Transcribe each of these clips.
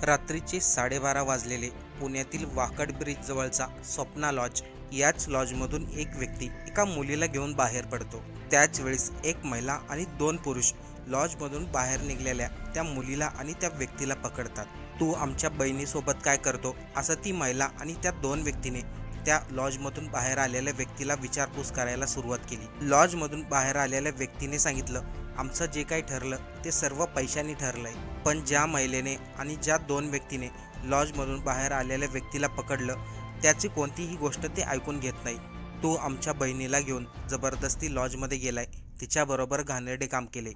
रात्रीचे 12:30 वाजलेले. पुण्यातील वाकड ब्रिज जवळचा स्वप्ना लॉज याच लॉजमधून एक व्यक्ती एका मुलीला घेऊन बाहेर पडतो. त्याच वेळेस एक महिला आणि 2 पुरुष लॉजमधून बाहेर निघालेल्या त्या मुलीला आणि त्या व्यक्तीला पकडतात. तू आमच्या बहिणीसोबत काय करतो, असं ती महिला आणि त्या 2 व्यक्तीने त्या लॉजमधून बाहेर आलेल्या व्यक्तीला विचारपूस करायला सुरुवात केली. लॉजमधून बाहेर आलेल्या व्यक्तीने सांगितलं, आमचं जे काही ठरलं ते सर्व पैशांनी ठरलंय. पण ज्या महिलेने आणि ज्या 2 व्यक्तीने लॉजमधून बाहेर आलेल्या व्यक्तीला पकडलं त्याची कोणतीही गोष्ट ते ऐकून घेत नाही. तू आमच्या बहिणीला घेऊन जबरदस्ती लॉजमध्ये गेलाय, तिच्याबरोबर घाणेरडे काम केले.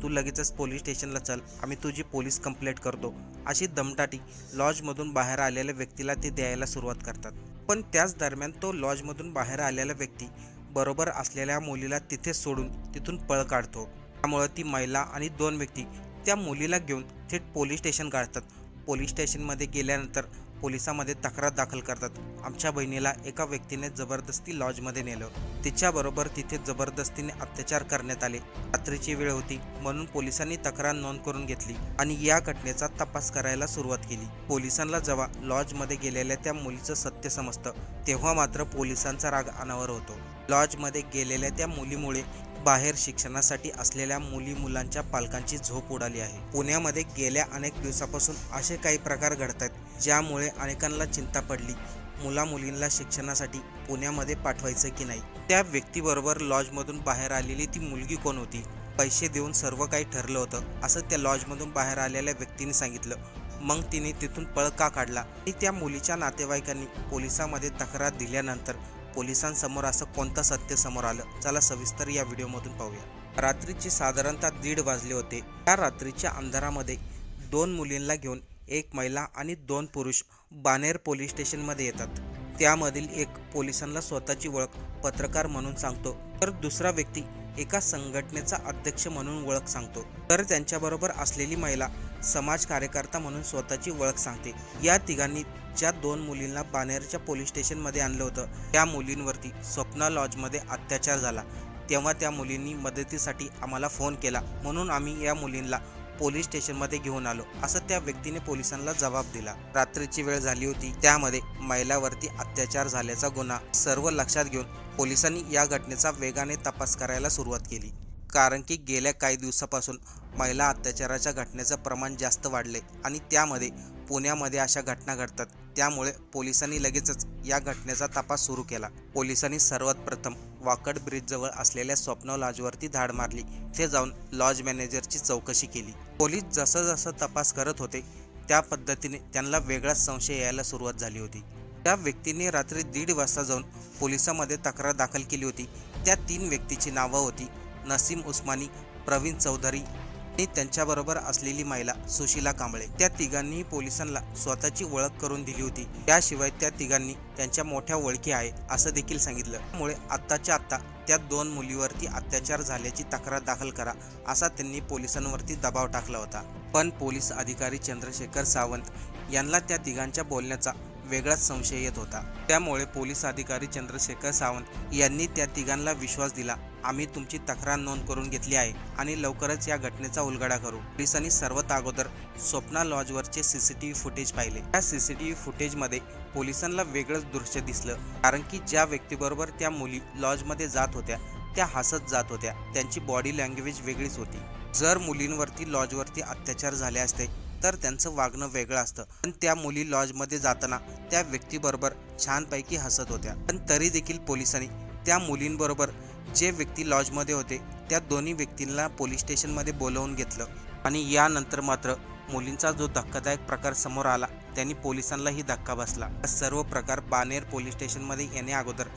तू लगेचच पोलीस स्टेशनला चल, आम्ही तुझी पोलीस कंप्लेंट करतो, अशी दमदाटी लॉजमधून बाहेर आलेल्या व्यक्तीला ते द्यायला सुरुवात करतात. पण त्याच दरम्यान तो लॉजमधून बाहेर आलेला व्यक्ती बरोबर असलेल्या मुलीला तिथेच सोडून तिथून पळ काढतो. त्यामुळे ती महिला आणि 2 व्यक्ती त्या मुलीला घेऊन थेट पोलीस स्टेशन गाठतात. पोलीस स्टेशनमध्ये गेल्यानंतर पोलिसांमध्ये तक्रार दाखल करतात. आमच्या बहिणीला एका व्यक्तीने जबरदस्ती लॉजमध्ये नेलं, तिच्याबरोबर तिथे जबरदस्तीने अत्याचार करण्यात आले. रात्रीची वेळ होती म्हणून पोलिसांनी तक्रार नोंद करून घेतली आणि या घटनेचा तपास करायला सुरुवात केली. पोलिसांना जेव्हा लॉजमध्ये गेलेल्या त्या मुलीचं सत्य समजतं तेव्हा मात्र पोलिसांचा राग अनावर होतो. लॉजमध्ये गेलेल्या त्या मुलीमुळे बाहेर शिक्षणासाठी असलेल्या मुलांच्या पालकांची झोप उडाली आहे. पुण्यामध्ये गेल्या अनेक दिवसापासून असे काही प्रकार घडत आहेत ज्यामुळे अनेकांना चिंता पडली, मुलींना शिक्षणासाठी पुण्यामध्ये पाठवायचं की नाही. त्या व्यक्तीबरोबर लॉजमधून बाहेर आलेली ती मुलगी कोण होती? पैसे देऊन सर्व काही ठरलं होतं असं त्या लॉजमधून बाहेर आलेल्या व्यक्तीने सांगितलं. मग तिने तिथून पळ का काढला आणि त्या मुलीच्या नातेवाईकांनी पोलिसांमध्ये तक्रार दिल्यानंतर पोलिसांसमोर असं कोणतं सत्य समोर आलं, चला सविस्तर या व्हिडिओमधून पाहूया. रात्रीचे साधारणतः 1:30 वाजले होते. त्या रात्रीच्या अंधारामध्ये 2 मुलींना घेऊन एक महिला आणि 2 पुरुष बाणेर पोलीस स्टेशनमध्ये येतात. त्यामधील एक पोलिसांना स्वतःची ओळख पत्रकार म्हणून सांगतो, तर दुसरा व्यक्ती एका संघटनेचा अध्यक्ष म्हणून ओळख सांगतो. तर त्यांच्याबरोबर असलेली महिला समाज कार्यकर्ता म्हणून स्वतःची ओळख सांगते. या तिघांनी ज्या 2 मुलींना बाणेरच्या पोलीस स्टेशनमध्ये आणलं होतं त्या मुलींवरती स्वप्ना लॉजमध्ये अत्याचार झाला. तेव्हा त्या मुलींनी मदतीसाठी आम्हाला फोन केला म्हणून आम्ही या मुलींना पोलीस स्टेशनमध्ये घेऊन आलो, असं त्या व्यक्तीने पोलिसांना जबाब दिला. रात्रीची वेळ झाली होती, त्यामध्ये महिलावरती अत्याचार झाल्याचा गुन्हा सर्व लक्षात घेऊन पोलिसांनी या घटनेचा वेगाने तपास करायला सुरुवात केली. कारण की गेल्या काही दिवसापासून महिला अत्याचाराच्या घटनेचं प्रमाण जास्त वाढले आणि त्यामध्ये पुण्यामध्ये अशा घटना घडतात. त्यामुळे पोलिसांनी लगेचच या घटनेचा तपास सुरू केला. पोलिसांनी सर्वात प्रथम वाकड ब्रिजजवळ असलेल्या स्वप्ना लॉजवरती धाड मारली. ते जाऊन लॉज मॅनेजरची चौकशी केली. पोलीस जसं तपास करत होते त्या पद्धतीने त्यांना वेगळाच संशय यायला सुरुवात झाली होती. त्या व्यक्तीने रात्री 1:30 वाजता जाऊन पोलिसांमध्ये तक्रार दाखल केली होती. त्या 3 व्यक्तीची नावं होती नसीम उस्मानी, प्रवीण चौधरी आणि त्यांच्याबरोबर असलेली महिला सुशीला कांबळे. त्या तिघांनी पोलिसांना स्वतःची ओळख करून दिली होती. त्याशिवाय त्या तिघांनी त्यांच्या मोठ्या ओळखी आहे असं देखील सांगितलं. त्यामुळे आत्ताच्या आत्ता त्या 2 मुलीवरती अत्याचार झाल्याची तक्रार दाखल करा असा त्यांनी पोलिसांवरती दबाव टाकला होता. पण पोलीस अधिकारी चंद्रशेखर सावंत यांना त्या तिघांच्या बोलण्याचा वेगळाच संशय येत होता. त्यामुळे पोलीस अधिकारी चंद्रशेखर सावंत यांनी त्या तिघांना विश्वास दिला, आम्ही तुमची तक्रार नोंद करून घेतली आहे आणि लवकरच या घटनेचा उलगडा करू. पोलिसांनी सर्वात अगोदर स्वप्ना लॉजवरचे CCTV फुटेज पाहिले. त्या CCTV फुटेजमध्ये पोलिसांना वेगळंच दृश्य दिसलं. कारण की ज्या व्यक्तीबरोबर त्या मुली लॉजमध्ये जात होत्या त्या हसत जात होत्या. त्यांची बॉडी लँग्वेज वेगळीच होती. जर मुलींवरती लॉजवरती अत्याचार झाले असते तर त्यांचं वागणं वेगळं असतं. पण त्या मुली लॉजमध्ये जाताना त्या व्यक्तीबरोबर छानपैकी हसत होत्या. पण तरी देखील पोलिसांनी त्या मुलींबरोबर जे व्यक्ती लॉजमध्ये होते त्या दोन्ही व्यक्तींना पोलीस स्टेशनमध्ये बोलवून घेतलं आणि यानंतर मात्र मुलींचा जो धक्कादायक प्रकार समोर आला त्यांनी पोलिसांनाही धक्का बसला. सर्व प्रकार बाणेर पोलीस स्टेशनमध्ये येण्या अगोदर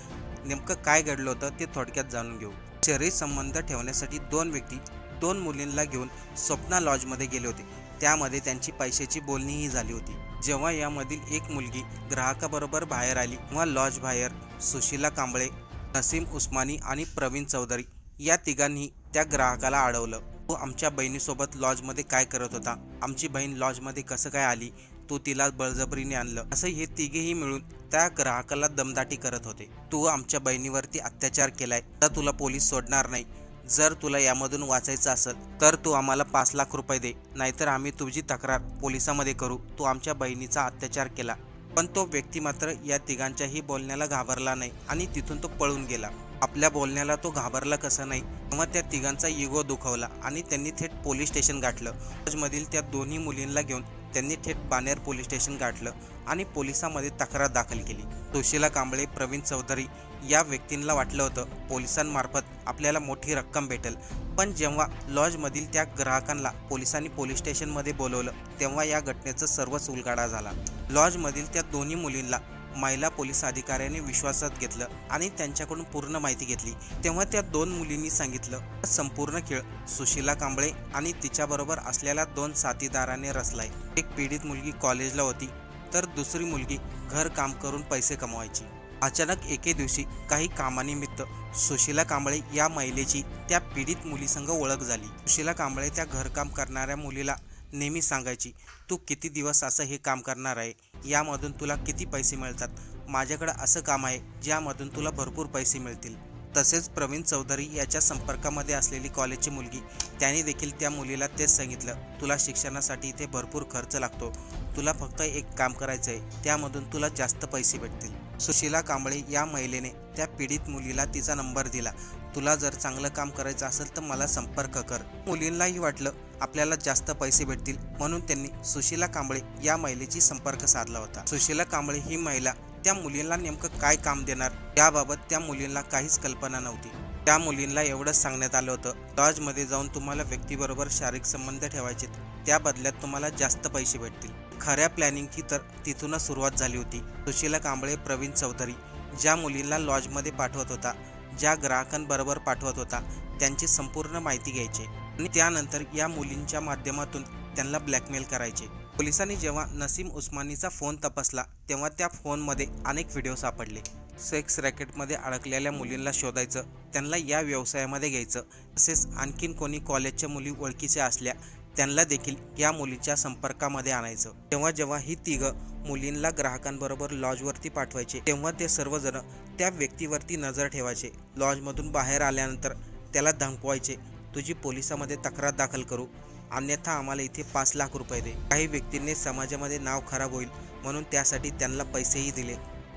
नेमकं काय घडलं होतं ते थोडक्यात जाणून घेऊ. शरीर संबंध ठेवण्यासाठी 2 व्यक्ती 2 मुलींना घेऊन स्वप्ना लॉजमध्ये गेले होते. त्यामध्ये त्यांची पैशाची बोलणीही झाली होती. जेव्हा यामधील एक मुलगी ग्राहकाबरोबर बाहेर आली तेव्हा लॉज बाहेर सुशीला कांबळे, नसीम उस्मानी आणि प्रवीण चौधरी या तिघांनी त्या ग्राहकाला अडवलं. तू आमच्या बहिणीसोबत लॉजमध्ये काय करत होता? आमची बहीण लॉजमध्ये कसं काय आली? तू तिला बळजबरीने आणलं? असं हे तिघेही मिळून त्या ग्राहकाला दमदाटी करत होते. तू आमच्या बहिणीवरती अत्याचार केलाय, तर तुला पोलीस सोडणार नाही. जर तुला यामधून वाचायचं असेल तर तू आम्हाला 5 लाख रुपये दे, नाहीतर आम्ही तुझी तक्रार पोलिसांमध्ये करू, तू आमच्या बहिणीचा अत्याचार केला. पण तो व्यक्ती मात्र या तिघांच्याही बोलण्याला घाबरला नाही आणि तिथून तो पळून गेला. आपल्या बोलण्याला तो घाबरला कसं नाही, तेव्हा त्या तिघांचा इगो दुखावला आणि त्यांनी थेट पोलीस स्टेशन गाठलं. लॉजमधील त्या दोन्ही मुलींना घेऊन त्यांनी थेट बाणेर पोलीस स्टेशन गाठलं आणि पोलिसांमध्ये तक्रार दाखल केली. सुशीला कांबळे, प्रवीण चौधरी या व्यक्तींना वाटलं होतं पोलिसांमार्फत आपल्याला मोठी रक्कम भेटेल, पण जेव्हा लॉजमधील त्या ग्राहकांना पोलिसांनी पोलीस स्टेशनमध्ये बोलवलं तेव्हा या घटनेचा सर्वच उलगडा झाला. लॉजमधील त्या दोन्ही मुलींना महिला पोलीस अधिकाऱ्याने विश्वासात घेतलं आणि त्यांच्याकडून पूर्ण माहिती घेतली. तेव्हा त्या दोन मुलींनी सांगितलं संपूर्ण खेळ सुशीला कांबळे आणि तिच्याबरोबर असलेल्या 2 साथीदाराने रचलाय. एक पीडित मुलगी कॉलेजला होती तर दुसरी मुलगी घर काम करून पैसे कमवायची. अचानक एके दिवशी काही कामानिमित्त सुशीला कांबळे या महिलेची त्या पीडित मुलीसंग ओळख झाली. सुशीला कांबळे त्या घरकाम करणाऱ्या मुलीला नेहमी सांगायची, तू किती दिवस असं हे काम करणार आहे, यामधून तुला किती पैसे मिळतात, माझ्याकडे असं काम आहे ज्यामधून तुला भरपूर पैसे मिळतील. तसेच प्रवीण चौधरी याच्या संपर्कामध्ये असलेली कॉलेजची मुलगी, त्याने देखील त्या मुलीला तेच सांगितलं, तुला शिक्षणासाठी इथे भरपूर खर्च लागतो, तुला फक्त एक काम करायचं आहे, त्यामधून तुला जास्त पैसे भेटतील. सुशीला कांबळे या महिलेने त्या पीडित मुलीला तिचा नंबर दिला, तुला जर चांगलं काम करायचं असेल तर मला संपर्क कर. मुलींनाही वाटलं आपल्याला जास्त पैसे भेटतील, म्हणून त्यांनी सुशीला कांबळे या महिलेची संपर्क साधला होता. सुशीला कांबळे ही महिला त्या मुलींना नेमकं काय काम देणार याबाबत त्या मुलींना काहीच कल्पना नव्हती. त्या मुलींना एवढंच सांगण्यात आलं होतं, लॉजमध्ये जाऊन तुम्हाला व्यक्तीबरोबर शारीरिक संबंध ठेवायचे, त्या बदल्यात तुम्हाला जास्त पैसे भेटतील. खऱ्या प्लॅनिंगची तर तिथूनच सुरुवात झाली होती. सुशीला कांबळे, प्रवीण चौधरी ज्या मुलींना लॉजमध्ये पाठवत होता, ज्या ग्राहकांबरोबर पाठवत होता, त्यांची संपूर्ण माहिती घ्यायची आणि त्यानंतर या मुलींच्या माध्यमातून त्यांना ब्लॅकमेल करायचे. पोलिसांनी जेव्हा नसीम उस्मानीचा फोन तपासला तेव्हा त्या फोनमध्ये अनेक व्हिडिओ सापडले. सेक्स रॅकेटमध्ये अडकलेल्या मुलींना शोधायचं, त्यांना या व्यवसायामध्ये घ्यायचं, तसेच आणखीन कोणी कॉलेजच्या मुली ओळखीच्या असल्या त्यांना देखील या मुलीच्या संपर्कामध्ये आणायचं. तेव्हा जेव्हा ही तिघं मुलींना ग्राहकांबरोबर लॉजवरती पाठवायचे तेव्हा ते सर्वजण त्या व्यक्तीवरती नजर ठेवायचे. लॉजमधून बाहेर आल्यानंतर त्याला धमकवायचे, तुझी पोलिसांमध्ये तक्रार दाखल करू, अन्यथा आम्हाला इथे 5 लाख रुपये दे. काही व्यक्तींनी समाजामध्ये नाव खराब होईल म्हणून त्यासाठी त्यांना पैसेही दिले.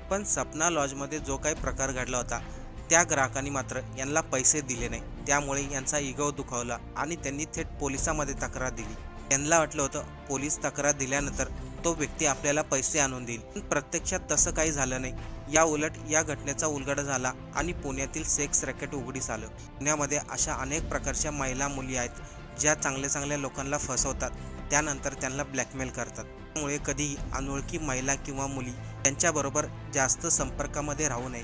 पण सपना लॉजमध्ये जो काही प्रकार घडला होता त्या ग्राहकांनी मात्र यांना पैसे दिले नाही, त्यामुळे यांचा इगो दुखावला आणि त्यांनी थेट पोलिसांमध्ये तक्रार दिली. त्यांना वाटलं होतं पोलीस तक्रार दिल्यानंतर तो व्यक्ती आपल्याला पैसे आणून देईल, पण प्रत्यक्षात तसं काही झालं नाही. या उलट या घटनेचा उलगडा झाला आणि पुण्यातील सेक्स रॅकेट उघडीस आलं. पुण्यामध्ये अशा अनेक प्रकारच्या महिला मुली आहेत ज्या चांगल्या चांगल्या लोकांना फसवतात, त्यानंतर त्यांना ब्लॅकमेल करतात. त्यामुळे कधीही अनोळखी महिला किंवा मुली त्यांच्याबरोबर जास्त संपर्कामध्ये राहू नये.